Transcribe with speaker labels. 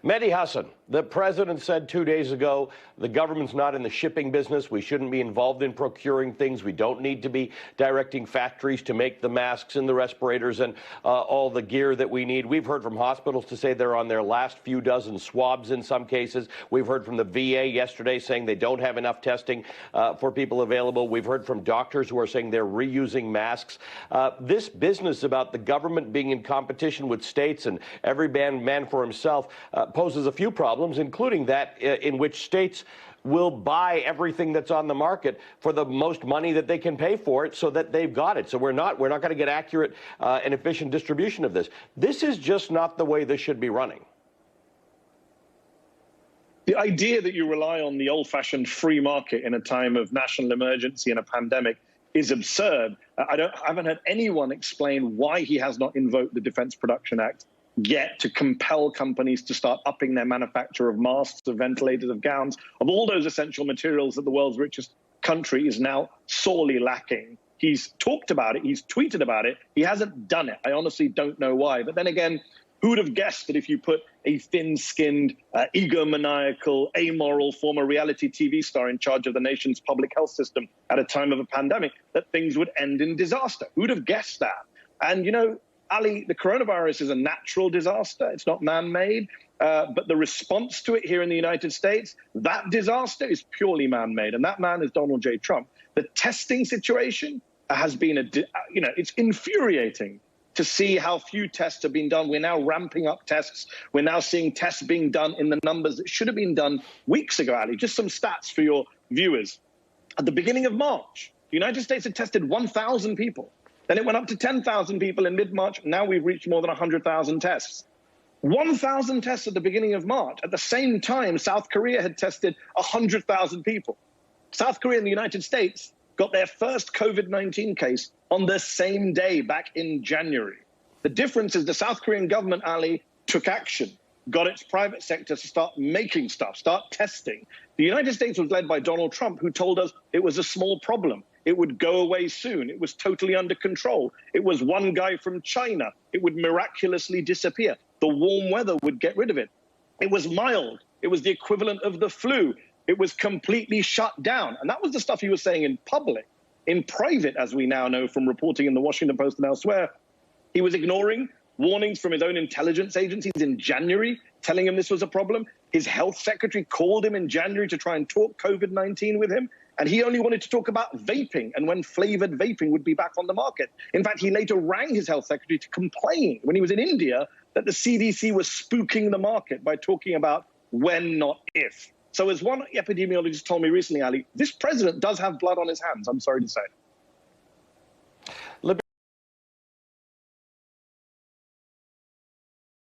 Speaker 1: Mehdi Hasan, the president said 2 days ago, the government's not in the shipping business. We shouldn't be involved in procuring things. We don't need to be directing factories to make the masks and the respirators and all the gear that we need. We've heard from hospitals to say they're on their last few dozen swabs in some cases. We've heard from the VA yesterday saying they don't have enough testing for people available. We've heard from doctors who are saying they're reusing masks. This business about the government being in competition with states and every man for himself poses a few problems, including that in which states will buy everything that's on the market for the most money that they can pay for it so that they've got it. So we're not going to get accurate and efficient distribution of this. This is just not the way this should be running.
Speaker 2: The idea that you rely on the old-fashioned free market in a time of national emergency and a pandemic is absurd. I haven't heard anyone explain why he has not invoked the Defense Production Act yet to compel companies to start upping their manufacture of masks, of ventilators, of gowns, of all those essential materials that the world's richest country is now sorely lacking. He's talked about it. He's tweeted about it. He hasn't done it. I honestly don't know why. But then again, who would have guessed that if you put a thin-skinned, egomaniacal, amoral former reality TV star in charge of the nation's public health system at a time of a pandemic, that things would end in disaster? Who'd have guessed that? And, you know, Ali, the coronavirus is a natural disaster. It's not man-made. But the response to it here in the United States, that disaster is purely man-made. And that man is Donald J. Trump. The testing situation has been, it's infuriating to see how few tests have been done. We're now ramping up tests. We're now seeing tests being done in the numbers that should have been done weeks ago, Ali. Just some stats for your viewers. At the beginning of March, the United States had tested 1,000 people. Then it went up to 10,000 people in mid-March. Now we've reached more than 100,000 tests. 1,000 tests at the beginning of March. At the same time, South Korea had tested 100,000 people. South Korea and the United States got their first COVID-19 case on the same day back in January. The difference is the South Korean government, Ali, took action, got its private sector to start making stuff, start testing. The United States was led by Donald Trump, who told us it was a small problem. It would go away soon. It was totally under control. It was one guy from China. It would miraculously disappear. The warm weather would get rid of it. It was mild. It was the equivalent of the flu. It was completely shut down. And that was the stuff he was saying in public. In private, as we now know from reporting in the Washington Post and elsewhere, he was ignoring warnings from his own intelligence agencies in January, telling him this was a problem. His health secretary called him in January to try and talk COVID-19 with him. And he only wanted to talk about vaping and when flavored vaping would be back on the market. In fact, he later rang his health secretary to complain when he was in India that the CDC was spooking the market by talking about when, not if. So as one epidemiologist told me recently, Ali, this president does have blood on his hands, I'm sorry to say.